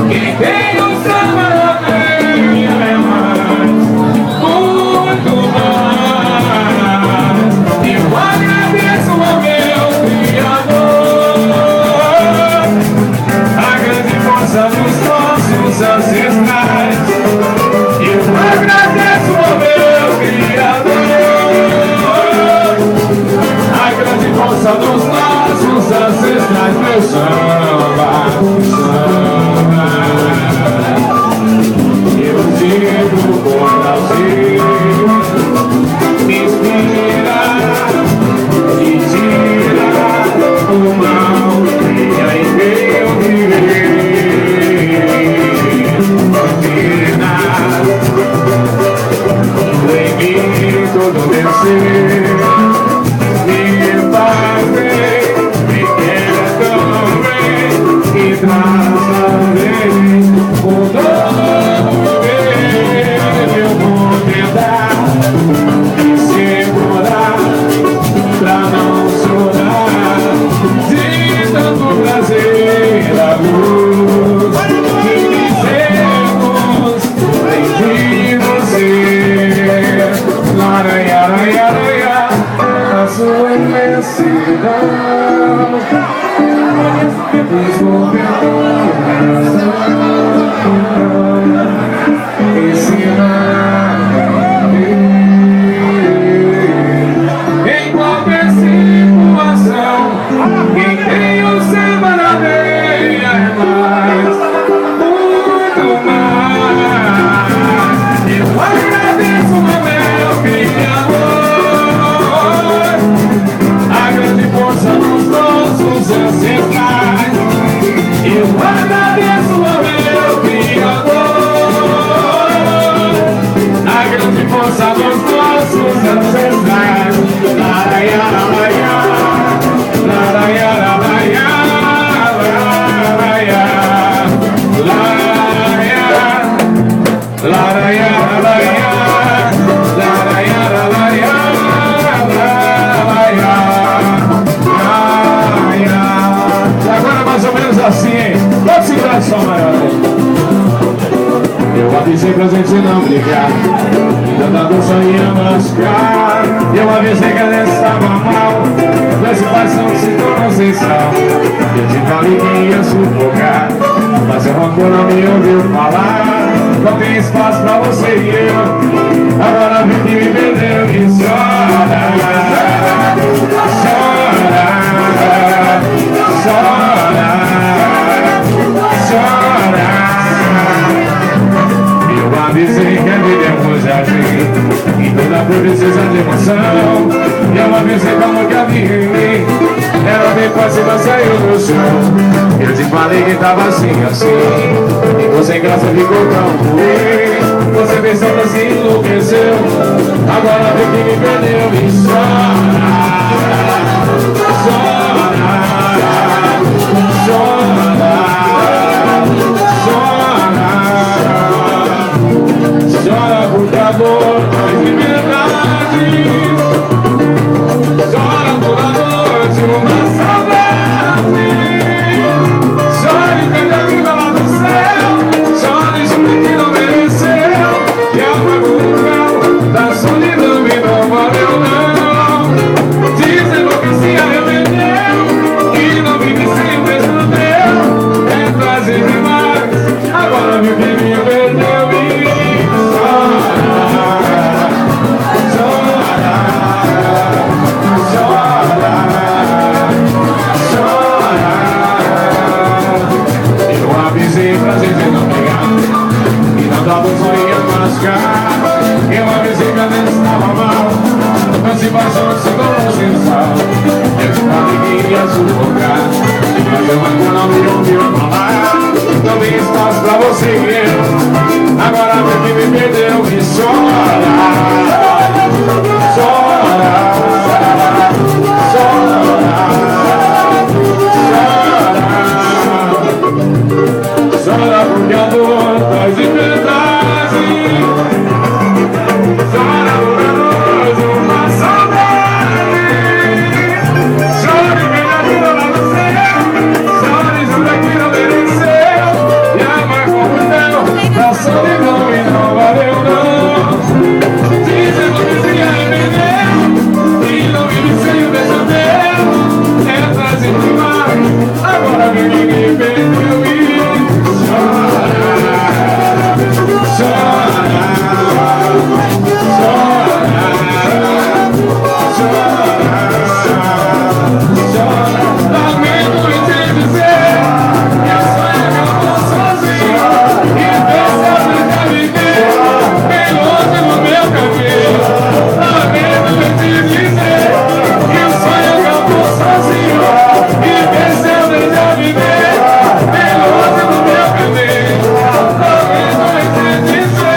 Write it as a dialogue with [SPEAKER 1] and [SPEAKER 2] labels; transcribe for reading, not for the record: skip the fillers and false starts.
[SPEAKER 1] Quem tem o samba na veia é mais, muito mais. Eu agradeço ao meu Criador, a grande força dos nossos ancestrais. Eu agradeço ao meu Criador, a grande força dos nossos ancestrais. Meu samba, samba, eu digo por Brasil, me inspira e tira o mal e aí eu viver. Em mim todo meu ser me faz bem, me quer tão bem e traz também o novo bem. Eu vou tentar me segurar pra não chorar de tanto prazer da luz que fizemos de você. Laranha, a sua imensidão desgovernando em qualquer situação. Quem tem o samba na veia é mais, muito mais. Eu agradeço ao meu Criador, a grande força dos nossos ancestrais. Eu agradeço ao meu Criador, a grande força dos nossos ancestrais. Laranha, laranha, laranha, laranha, laranha, laranha, laranha, laranha. Agora mais ou menos assim, hein? Pode segurar só, maior. Eu avisei pra gente não brigar, tentando só ia machucar. Eu avisei que ela estava mal, esse paixão se tornou sem sal. Eu te falei que ia sufocar, mas o rancor não me ouviu falar. Não tem espaço pra você e eu, agora vem que me perdeu e chora. Chora, chora, chora. Eu avisei que a vida é um jardim e toda flor precisa de emoção. Eu avisei que a amor que havia em mim, ela veio quase vai saiu do chão. Eu te falei que tava assim, assim, e você graça ficou tão ruim. Você pensando assim enlouqueceu, agora vem que me perdeu e chora. Chora, chora, chora. Chora por amor, mas de verdade. Chora por amor de uma saudade. Chora e pede a vida lá do céu. Chora e jura que não mereceu. Que é uma culpa da solidão e não valeu não. Dizendo que se arrependeu, que não vive sem o mesmo Deus. É trazer demais, agora viu que me perdeu e eu avisei que a gente estava mal, mas se passou de segunda sensação. Eu te falei que ia sufocar, mas eu ainda não me ouviu falar. Não tem espaço pra você e eu, agora vê que me perdeu e chora. Chora, chora, chora, chora porque a dor